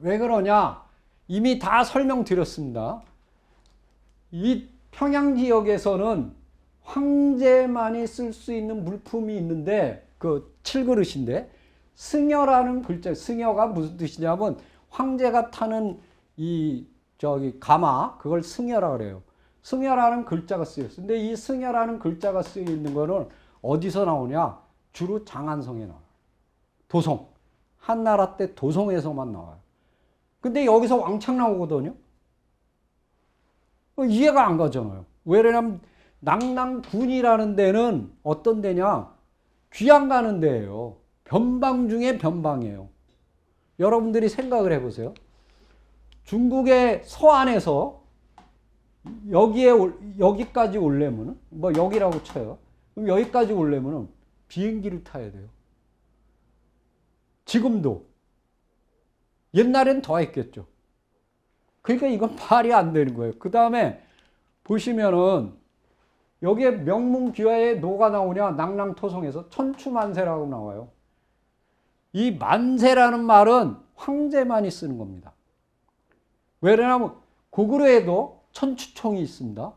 왜 그러냐? 이미 다 설명드렸습니다. 이 평양 지역에서는 황제만이 쓸 수 있는 물품이 있는데 그 칠그릇인데 승여라는 글자, 승여가 무슨 뜻이냐면 황제가 타는 이 가마, 그걸 승여라 그래요. 승여라는 글자가 쓰였어요. 근데 이 승여라는 글자가 쓰여 있는 거는 어디서 나오냐? 주로 장안성에 나와요. 도성. 한나라 때 도성에서만 나와요. 근데 여기서 왕창 나오거든요. 이해가 안 가잖아요. 왜냐면 낙랑군이라는 데는 어떤 데냐? 귀양 가는 데예요. 변방 중에 변방이에요. 여러분들이 생각을 해보세요. 중국의 서안에서 여기까지 오려면은, 뭐 여기라고 쳐요. 그럼 여기까지 오려면은 비행기를 타야 돼요. 지금도. 옛날엔 더 했겠죠. 그러니까 이건 말이 안 되는 거예요. 그 다음에 보시면은 여기에 명문귀화에 뭐가 나오냐? 낙랑토성에서 천추만세라고 나와요. 이 만세라는 말은 황제만이 쓰는 겁니다. 왜냐하면 고구려에도 천추총이 있습니다.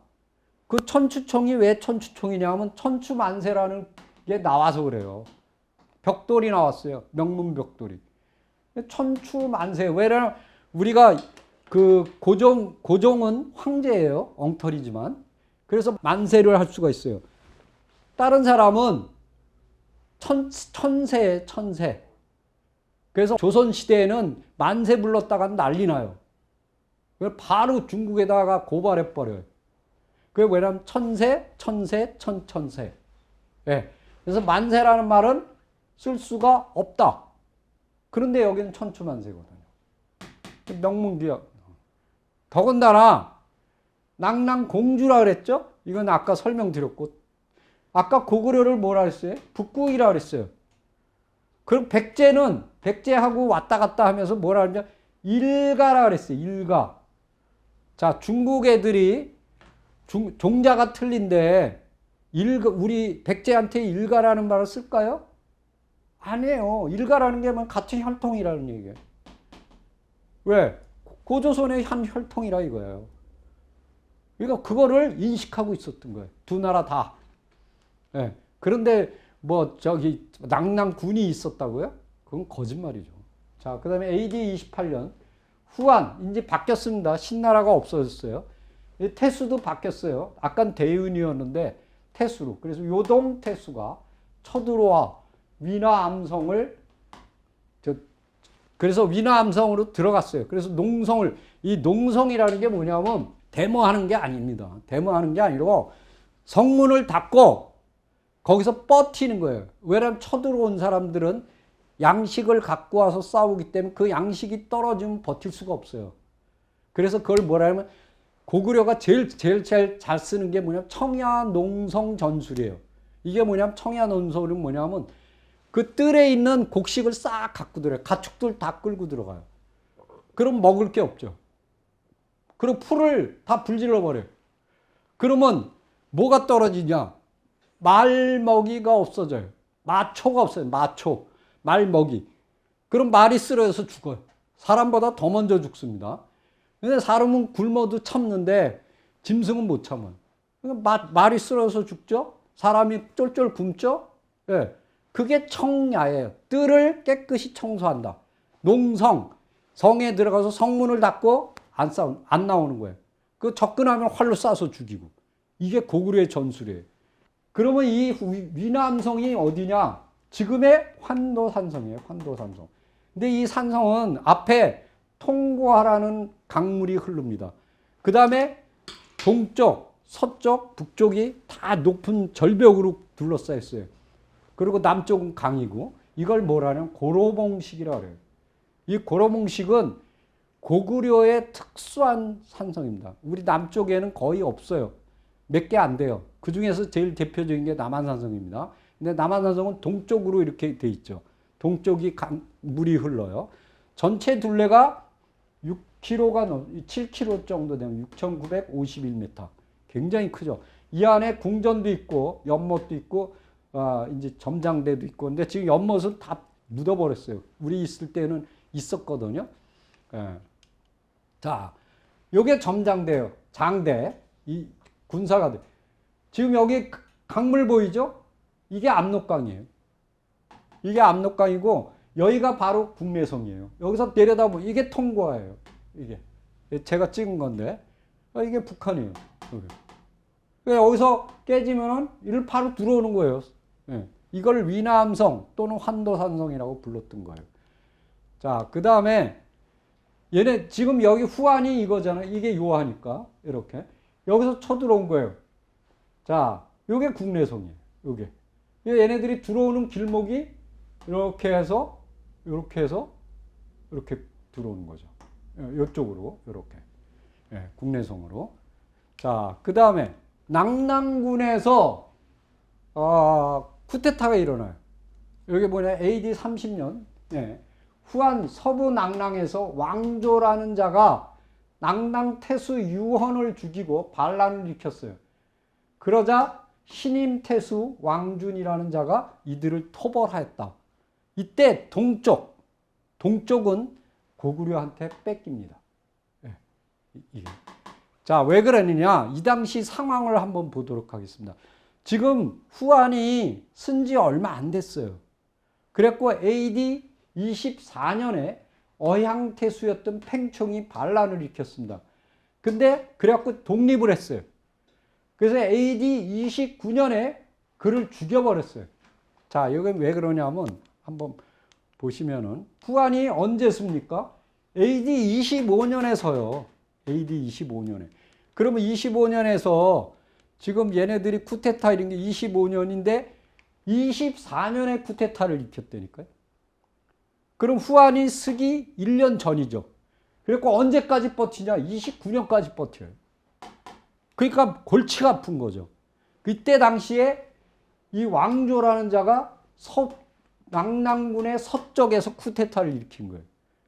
그 천추총이 왜 천추총이냐 하면 천추만세라는 게 나와서 그래요. 벽돌이 나왔어요. 명문벽돌이. 천추만세. 왜냐하면 우리가 그 고종은 황제예요. 엉터리지만. 그래서 만세를 할 수가 있어요. 다른 사람은 천세. 그래서 조선시대에는 만세 불렀다가 난리 나요. 바로 중국에다가 고발해버려요. 그게 왜냐면 천세. 예. 그래서 만세라는 말은 쓸 수가 없다. 그런데 여기는 천추만세거든요. 명문귀화. 더군다나 낙랑공주라 그랬죠? 이건 아까 설명드렸고, 아까 고구려를 뭐라 했어요? 북국이라 그랬어요. 그럼 백제하고 왔다 갔다 하면서 뭐라 그러냐? 일가라 그랬어요. 일가. 자, 중국 애들이 종자가 틀린데 우리 백제한테 일가라는 말을 쓸까요? 아니에요. 일가라는 게 같은 혈통이라는 얘기예요. 왜? 고조선의 한 혈통이라 이거예요. 그러니까 그거를 인식하고 있었던 거예요. 두 나라 다. 예. 그런데 낙랑군이 있었다고요? 그건 거짓말이죠. 자, 그 다음에 AD 28년 후한 이제 바뀌었습니다. 신나라가 없어졌어요. 태수도 바뀌었어요. 아깐 대윤이었는데 태수로. 그래서 요동 태수가 쳐들어와 위나암성을 그래서 위나암성으로 들어갔어요. 그래서 이 농성이라는 게 뭐냐면 데모하는 게 아닙니다. 데모하는 게 아니고 성문을 닫고 거기서 버티는 거예요. 왜냐하면 쳐들어온 사람들은 양식을 갖고 와서 싸우기 때문에 그 양식이 떨어지면 버틸 수가 없어요. 그래서 그걸 뭐라 하면 고구려가 제일 잘 쓰는 게 뭐냐면 청야농성 전술이에요. 이게 뭐냐면 청야농성은 뭐냐면 그 뜰에 있는 곡식을 싹 갖고 들어요. 가축들 다 끌고 들어가요. 그럼 먹을 게 없죠. 그리고 풀을 다 불질러 버려요. 그러면 뭐가 떨어지냐? 말먹이가 없어져요. 마초가 없어요. 말먹이. 그럼 말이 쓰러져서 죽어요. 사람보다 더 먼저 죽습니다. 근데 사람은 굶어도 참는데 짐승은 못 참아요. 그러니까 말이 쓰러져서 죽죠? 사람이 쫄쫄 굶죠? 예. 그게 청야예요. 뜰을 깨끗이 청소한다. 농성. 성에 들어가서 성문을 닫고 안 나오는 거예요. 그 접근하면 활로 쏴서 죽이고. 이게 고구려의 전술이에요. 그러면 이 위남성이 어디냐? 지금의 환도산성이에요. 환도산성. 근데 이 산성은 앞에 통고하라는 강물이 흐릅니다. 그 다음에 동쪽, 서쪽, 북쪽이 다 높은 절벽으로 둘러싸여 있어요. 그리고 남쪽은 강이고 이걸 뭐라냐면 고로봉식이라고 그래요. 이 고로봉식은 고구려의 특수한 산성입니다. 우리 남쪽에는 거의 없어요. 몇 개 안 돼요. 그 중에서 제일 대표적인 게 남한산성입니다. 근데 남한산성은 동쪽으로 이렇게 돼 있죠. 동쪽이 물이 흘러요. 전체 둘레가 7km 정도 되면 6,951m. 굉장히 크죠. 이 안에 궁전도 있고 연못도 있고 이제 점장대도 있고, 근데 지금 연못은 다 묻어버렸어요. 우리 있을 때는 있었거든요. 예. 자, 요게 점장대요. 장대. 이 군사가들. 지금 여기 강물 보이죠? 이게 압록강이에요. 이게 압록강이고, 여기가 바로 국내성이에요. 여기서 내려다보면 이게 통과예요. 이게. 제가 찍은 건데, 이게 북한이에요. 여기. 여기서 깨지면은 이를 바로 들어오는 거예요. 예. 이걸 위남성 또는 환도산성이라고 불렀던 거예요. 자, 그 다음에 얘네 지금 여기 후안이 이거잖아요. 이게 요하니까 이렇게 여기서 쳐들어온 거예요. 자, 요게 국내성이에요. 요게 얘네들이 들어오는 길목이 이렇게 해서 이렇게 들어오는 거죠. 이쪽으로 이렇게 국내성으로. 자, 그 다음에 낙랑군에서 쿠데타가 일어나요. 여기 뭐냐, AD 30년 후한 서부 낙랑에서 왕조라는 자가 낙랑태수 유헌을 죽이고 반란을 일으켰어요. 그러자 신임태수 왕준이라는 자가 이들을 토벌하였다. 이때 동쪽은 고구려한테 뺏깁니다. 이게. 자, 왜 그러느냐? 이 당시 상황을 한번 보도록 하겠습니다. 지금 후안이 쓴지 얼마 안 됐어요. 그랬고 AD 24년에 어향태수였던 팽총이 반란을 일으켰습니다. 근데 그래갖고 독립을 했어요. 그래서 AD 29년에 그를 죽여버렸어요. 자, 여기 왜 그러냐면 한번 보시면은 후안이 언제 씁니까? AD 25년에서요. AD 25년에. 그러면 25년에서 지금 얘네들이 쿠데타 이런 게 25년인데 24년에 쿠데타를 일으켰다니까요. 그럼 후안이 쓰기 1년 전이죠. 그리고 언제까지 버티냐? 29년까지 버텨요. 그러니까 골치가 아픈 거죠. 그때 당시에 이 왕조라는 자가 낙랑군의 서쪽에서 쿠데타를 일으킨 거예요.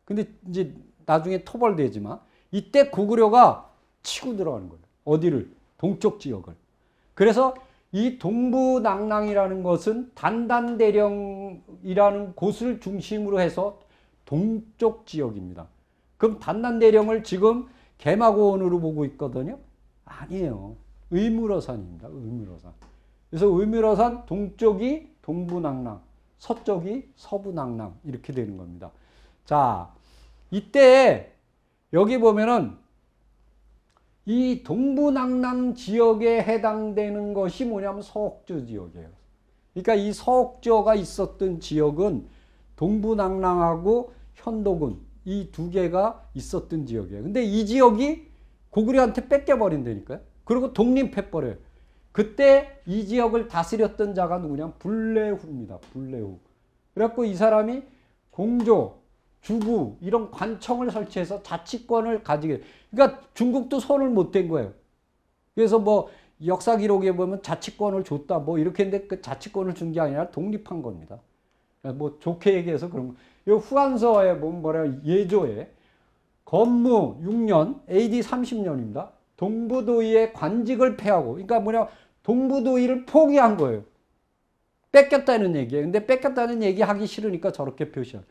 근데 이제 나중에 토벌되지만 이때 고구려가 치고 들어가는 거예요. 어디를? 동쪽 지역을. 그래서 이 동부 낙랑이라는 것은 단단대령이라는 곳을 중심으로 해서 동쪽 지역입니다. 그럼 단단대령을 지금 개마고원으로 보고 있거든요. 아니에요. 의무러산입니다. 의무러산. 그래서 의무러산 동쪽이 동부 낙랑, 서쪽이 서부 낙랑 이렇게 되는 겁니다. 자, 이때 여기 보면은 이 동부 낙랑 지역에 해당되는 것이 뭐냐면 서옥조 지역이에요. 그러니까 이 서옥조가 있었던 지역은 동부 낙랑하고 현도군 이 두 개가 있었던 지역이에요. 근데 이 지역이 고구려한테 뺏겨버린다니까요. 그리고 독립해버려요. 그때 이 지역을 다스렸던 자가 누구냐면 불레후입니다. 불레후. 그래갖고 이 사람이 공조, 주부 이런 관청을 설치해서 자치권을 가지게. 그러니까 중국도 손을 못 댄 거예요. 그래서 뭐 역사 기록에 보면 자치권을 줬다 뭐 이렇게 했는데 그 자치권을 준 게 아니라 독립한 겁니다. 뭐 좋게 얘기해서 그런 거. 이 후한서에 보면 뭐라 예조에 건무 6년 AD 30년입니다. 동부도의의 관직을 폐하고, 그러니까 뭐냐, 동부도의를 포기한 거예요. 뺏겼다는 얘기예요. 근데 뺏겼다는 얘기 하기 싫으니까 저렇게 표시해요.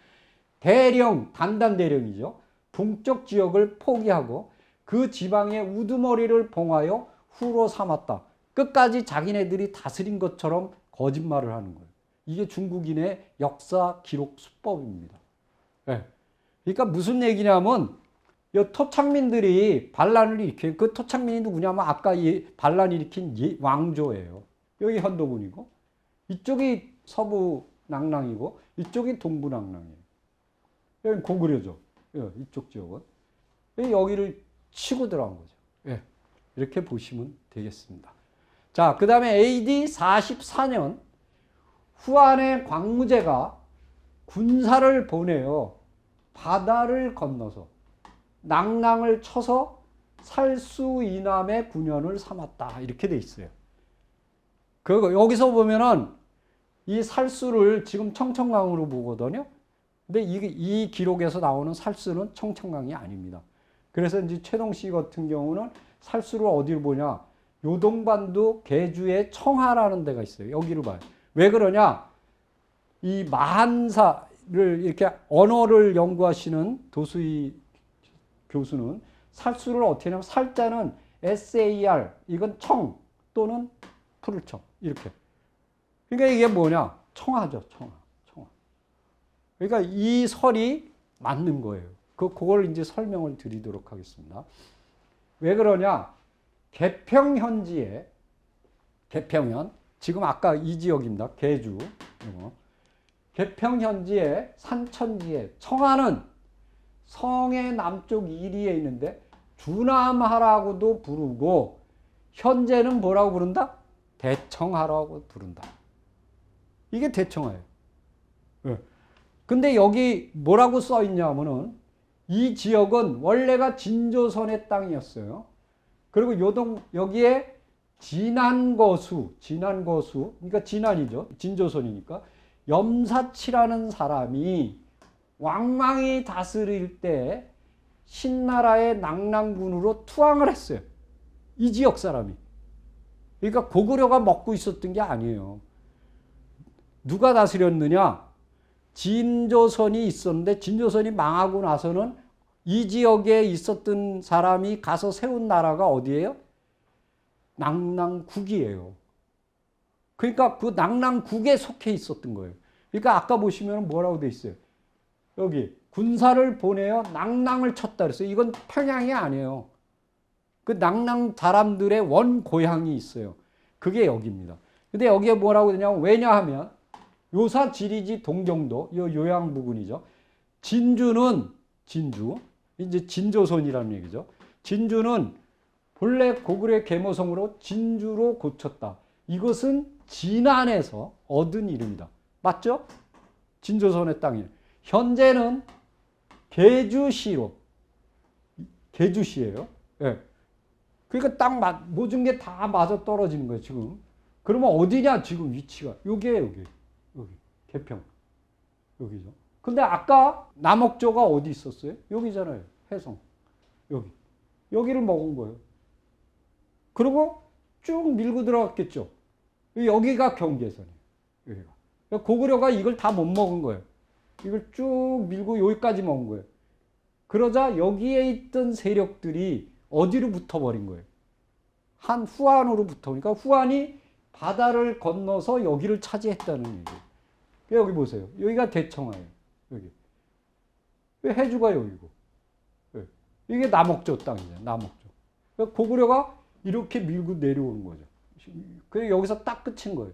대령, 단단대령이죠. 동쪽 지역을 포기하고 그 지방의 우두머리를 봉하여 후로 삼았다. 끝까지 자기네들이 다스린 것처럼 거짓말을 하는 거예요. 이게 중국인의 역사 기록 수법입니다. 네. 그러니까 무슨 얘기냐면 이 토착민들이 반란을 일으킨 그 토착민이 누구냐면 아까 이 반란 일으킨 왕조예요. 여기 현도군이고 이쪽이 서부 낙랑이고 이쪽이 동부 낙랑이에요. 여기 고구려죠. 이쪽 지역은 여기를 치고 들어간 거죠. 예. 이렇게 보시면 되겠습니다. 자, 그 다음에 AD 44년 후안의 광무제가 군사를 보내요. 바다를 건너서 낙랑을 쳐서 살수 이남의 군현을 삼았다. 이렇게 돼 있어요. 여기서 보면은 이 살수를 지금 청천강으로 보거든요. 근데 이 기록에서 나오는 살수는 청천강이 아닙니다. 그래서 이제 최동씨 같은 경우는 살수를 어디로 보냐? 요동반도 계주의 청하라는 데가 있어요. 여기를 봐요. 왜 그러냐? 이 마한사를 이렇게 언어를 연구하시는 도수희 교수는 살수를 어떻게 하냐면 살자는 SAR 이건 청 또는 푸를청 이렇게. 그러니까 이게 뭐냐? 청하죠, 청하. 그러니까 이 설이 맞는 거예요. 그걸 이제 설명을 드리도록 하겠습니다. 왜 그러냐? 개평현지에 개평현 지금 아까 이 지역입니다. 계주. 개평현지에 산천지에 청하는 성의 남쪽 이리에 있는데 주남하라고도 부르고 현재는 뭐라고 부른다? 대청하라고 부른다. 이게 대청하예요. 네. 근데 여기 뭐라고 써 있냐면은 이 지역은 원래가 진조선의 땅이었어요. 그리고 여기에 진안거수, 그러니까 진안이죠. 진조선이니까. 염사치라는 사람이 왕망이 다스릴 때 신나라의 낙랑군으로 투항을 했어요. 이 지역 사람이. 그러니까 고구려가 먹고 있었던 게 아니에요. 누가 다스렸느냐? 진조선이 있었는데 진조선이 망하고 나서는 이 지역에 있었던 사람이 가서 세운 나라가 어디예요? 낙랑국이에요. 그러니까 그 낙랑국에 속해 있었던 거예요. 그러니까 아까 보시면 뭐라고 돼 있어요? 여기 군사를 보내어 낙랑을 쳤다 그랬어요. 이건 평양이 아니에요. 그 낙랑 사람들의 원 고향이 있어요. 그게 여기입니다. 근데 여기에 뭐라고 되냐면 왜냐하면 요사 지리지 동경도 요양 부근이죠. 진주 이제 진조선이라는 얘기죠. 진주는 본래 고구려의 계모성으로 진주로 고쳤다. 이것은 진안에서 얻은 이름이다. 맞죠? 진조선의 땅이에요. 현재는 계주시예요. 예. 그러니까 딱 모든 게 다 맞아 떨어지는 거예요, 지금. 그러면 어디냐, 지금 위치가. 여기. 개평. 여기죠. 근데 아까 남옥조가 어디 있었어요? 여기잖아요. 해성. 여기를 먹은 거예요. 그리고 쭉 밀고 들어갔겠죠. 여기가 경계선이에요. 여기가. 그러니까 고구려가 이걸 다 못 먹은 거예요. 이걸 쭉 밀고 여기까지 먹은 거예요. 그러자 여기에 있던 세력들이 어디로 붙어버린 거예요? 후안으로 붙어오니까 후안이 바다를 건너서 여기를 차지했다는 얘기예요. 여기 보세요. 여기가 대청하예요. 여기. 해주가 여기고. 이게 남옥조 땅이잖아요. 남옥조. 그러니까 고구려가 이렇게 밀고 내려오는 거죠. 그래서 여기서 딱 끝인 거예요.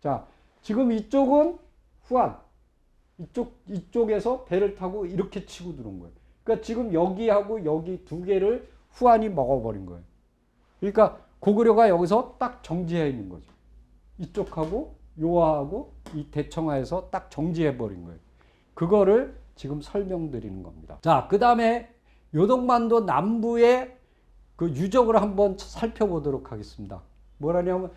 자, 지금 이쪽은 후안. 이쪽에서 배를 타고 이렇게 치고 들어온 거예요. 그러니까 지금 여기하고 여기 두 개를 후안이 먹어버린 거예요. 그러니까 고구려가 여기서 딱 정지해 있는 거죠. 이쪽하고 요하고 이 대청하에서 딱 정지해버린 거예요. 그거를 지금 설명드리는 겁니다. 자, 그 다음에 요동반도 남부의 그 유적을 한번 살펴보도록 하겠습니다. 뭐라냐면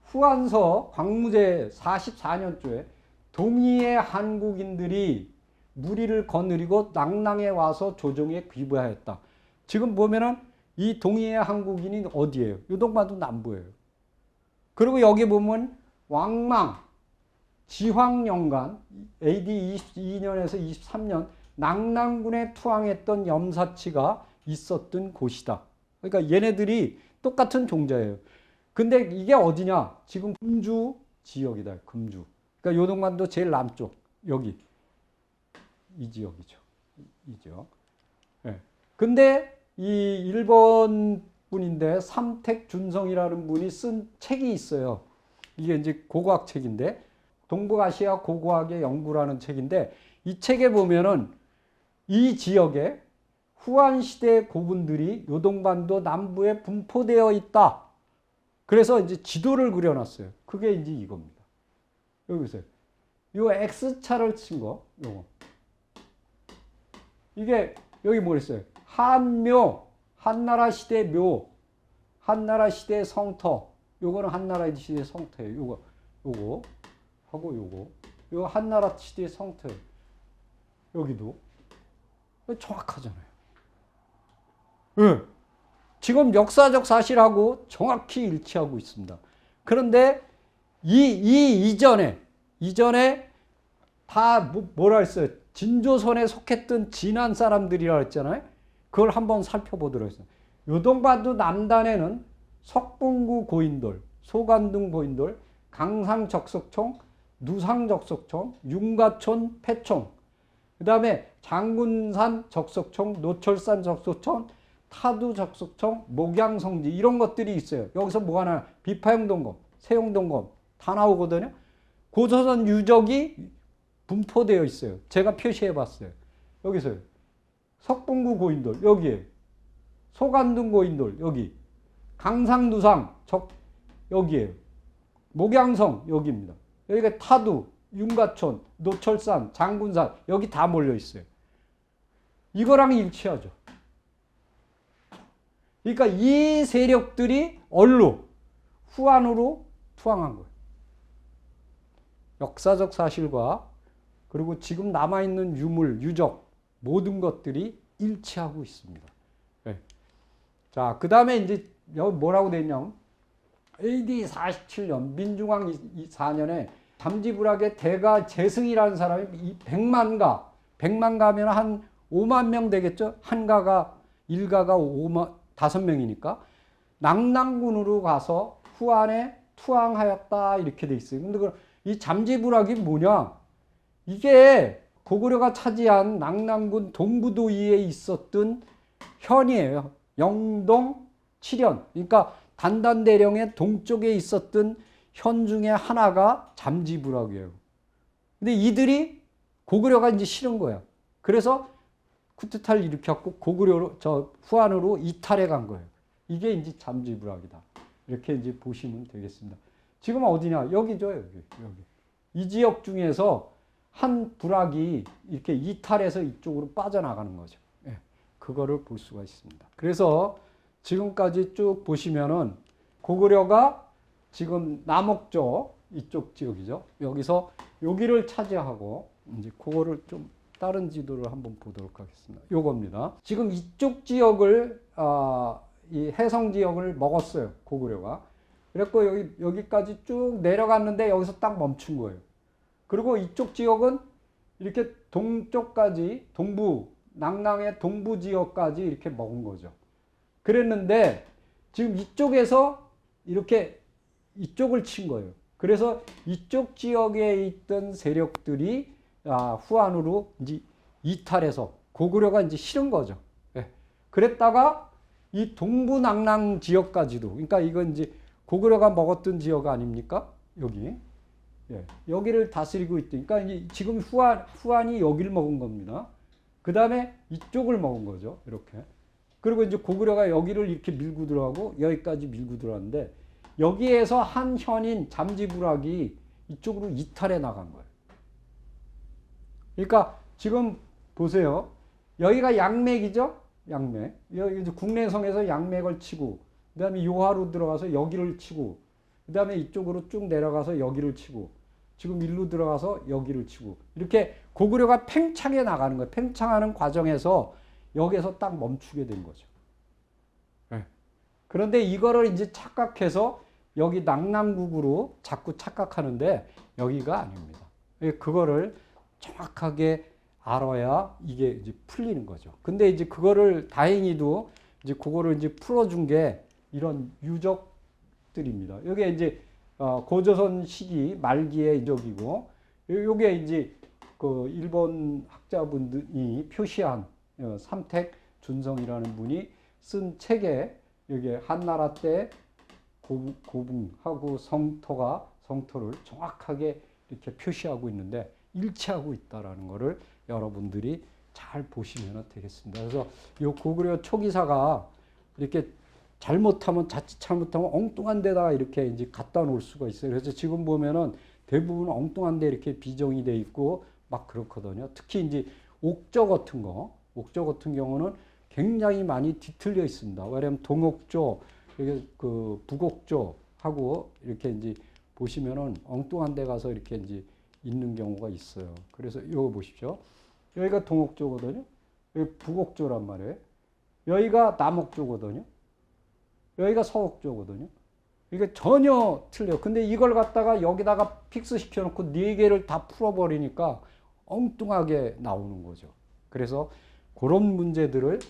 후한서 광무제 44년조에 동의의 한국인들이 무리를 거느리고 낙랑에 와서 조정에 귀부하였다. 지금 보면은 이 동의의 한국인이 어디예요? 요동반도 남부예요. 그리고 여기 보면 왕망, 지황연간 AD 22년에서 23년 낙랑군에 투항했던 염사치가 있었던 곳이다. 그러니까 얘네들이 똑같은 종자예요. 근데 이게 어디냐? 지금 금주 지역이다. 금주. 그러니까 요동반도 제일 남쪽 여기 이 지역이죠. 이 지역. 네. 근데 이 일본 분인데 삼택준성이라는 분이 쓴 책이 있어요. 이게 이제 고고학 책인데 동북아시아 고고학의 연구라는 책인데 이 책에 보면은 이 지역에 후한 시대 고분들이 요동반도 남부에 분포되어 있다. 그래서 이제 지도를 그려놨어요. 그게 이제 이겁니다. 여기 보세요. 요 X차를 친 거, 요거. 이게 여기 뭐랬어요? 한묘, 한나라 시대 묘, 한나라 시대 성터. 요거는 한나라 시대 성터예요. 요거 하고 요거 한나라 시대 성터예요. 여기도 정확하잖아요. 네. 지금 역사적 사실하고 정확히 일치하고 있습니다. 그런데 이전에 다 뭐라 했어요? 진조선에 속했던 진한 사람들이라 했잖아요. 그걸 한번 살펴보도록 했어요. 요동반도 남단에는 석봉구 고인돌, 소관동 고인돌, 강상 적석총, 누상 적석총, 윤가촌 패총, 그 다음에 장군산 적석총, 노철산 적석총, 타두 적석총, 목양성지 이런 것들이 있어요. 여기서 뭐가 나와요? 비파용동검, 세용동검 다 나오거든요. 고조선 유적이 분포되어 있어요. 제가 표시해 봤어요. 여기서요. 석봉구 고인돌 여기에, 소관동 고인돌 여기, 강상누상 여기에요. 목양성 여기입니다. 여기가 타두, 윤가촌, 노철산, 장군산 여기 다 몰려 있어요. 이거랑 일치하죠. 그러니까 이 세력들이 후한으로 투항한 거예요. 역사적 사실과 그리고 지금 남아있는 유물, 유적 모든 것들이 일치하고 있습니다. 네. 자, 그 다음에 이제 여기 뭐라고 돼 있냐면 AD 47년 민중왕 4년에 잠지불학의 대가 재승이라는 사람이 100만 가면 한 5만 명 되겠죠? 일가가 5명이니까 낙랑군으로 가서 후한에 투항하였다 이렇게 돼 있어요. 근데 이 잠지불학이 뭐냐? 이게 고구려가 차지한 낙랑군 동부도의에 있었던 현이에요. 영동, 칠현. 그러니까 단단대령의 동쪽에 있었던 현 중에 하나가 잠지불학이에요. 근데 이들이 고구려가 이제 싫은 거야. 그래서 쿠데타를 일으켰고 후한으로 이탈해 간 거예요. 이게 이제 잠지불학이다. 이렇게 이제 보시면 되겠습니다. 지금 어디냐? 여기죠, 여기. 이 지역 중에서 한 불학이 이렇게 이탈해서 이쪽으로 빠져나가는 거죠. 예, 그거를 볼 수가 있습니다. 그래서 지금까지 쭉 보시면은 고구려가 지금 남옥조 이쪽 지역이죠. 여기서 여기를 차지하고 이제 그거를 좀 다른 지도를 한번 보도록 하겠습니다. 요겁니다. 지금 이쪽 지역을 이 해성 지역을 먹었어요. 고구려가. 그랬고 여기까지 쭉 내려갔는데 여기서 딱 멈춘 거예요. 그리고 이쪽 지역은 이렇게 동쪽까지 낙랑의 동부 지역까지 이렇게 먹은 거죠. 그랬는데 지금 이쪽에서 이렇게 이쪽을 친 거예요. 그래서 이쪽 지역에 있던 세력들이 후한으로 이제 이탈해서 고구려가 이제 싫은 거죠. 예. 그랬다가 이 동부 낙랑 지역까지도, 그러니까 이건 이제 고구려가 먹었던 지역 아닙니까? 여기. 예. 여기를 다스리고 있으니까 이제 지금 후한이 여기를 먹은 겁니다. 그 다음에 이쪽을 먹은 거죠. 이렇게. 그리고 이제 고구려가 여기를 이렇게 밀고 들어가고 여기까지 밀고 들어왔는데 여기에서 한 현인 잠지불학이 이쪽으로 이탈해 나간 거예요. 그러니까 지금 보세요. 여기가 양맥이죠? 양맥. 여기 이제 국내성에서 양맥을 치고, 그 다음에 요하로 들어가서 여기를 치고, 그 다음에 이쪽으로 쭉 내려가서 여기를 치고, 지금 일로 들어가서 여기를 치고, 이렇게 고구려가 팽창해 나가는 거예요. 팽창하는 과정에서 여기에서 딱 멈추게 된 거죠. 네. 그런데 이거를 이제 착각해서 여기 낙랑국으로 자꾸 착각하는데 여기가 아닙니다. 그거를 정확하게 알아야 이게 이제 풀리는 거죠. 근데 이제 그거를 다행히도 이제 그거를 이제 풀어준 게 이런 유적들입니다. 이게 이제 고조선 시기 말기의 유적이고, 요게 이제 그 일본 학자분들이 표시한 삼택 준성이라는 분이 쓴 책에 여기 한나라 때 고붕하고 성토를 정확하게 이렇게 표시하고 있는데 일치하고 있다라는 것을 여러분들이 잘 보시면 되겠습니다. 그래서 이 고구려 초기사가 이렇게 자칫 잘못하면 엉뚱한 데다가 이렇게 이제 갖다 놓을 수가 있어요. 그래서 지금 보면은 대부분 엉뚱한 데 이렇게 비정이 돼 있고 막 그렇거든요. 특히 이제 옥저 같은 경우는 굉장히 많이 뒤틀려 있습니다. 왜냐하면 동옥조, 그 북옥조하고 이렇게 이제 보시면은 엉뚱한 데 가서 이렇게 이제 있는 경우가 있어요. 그래서 이거 보십시오. 여기가 동옥조거든요. 여기 북옥조란 말이에요. 여기가 남옥조거든요. 여기가 서옥조거든요. 이게 전혀 틀려. 근데 이걸 갖다가 여기다가 픽스 시켜놓고 네 개를 다 풀어버리니까 엉뚱하게 나오는 거죠. 그래서 그런 문제들을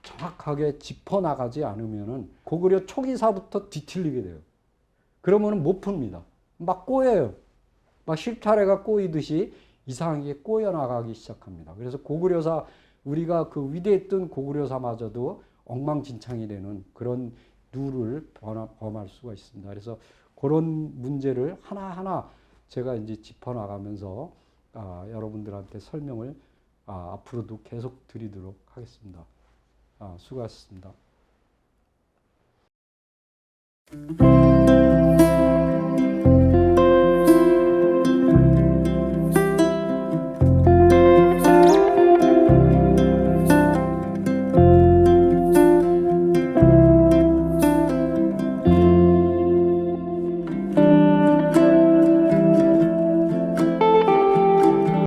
정확하게 짚어나가지 않으면은 고구려 초기사부터 뒤틀리게 돼요. 그러면은 못 풉니다. 막 꼬여요. 막 실타래가 꼬이듯이 이상하게 꼬여나가기 시작합니다. 그래서 고구려사, 우리가 그 위대했던 고구려사마저도 엉망진창이 되는 그런 누를 범할 수가 있습니다. 그래서 그런 문제를 하나하나 제가 이제 짚어나가면서 여러분들한테 설명을 앞으로도 계속 드리도록 하겠습니다. 수고하셨습니다.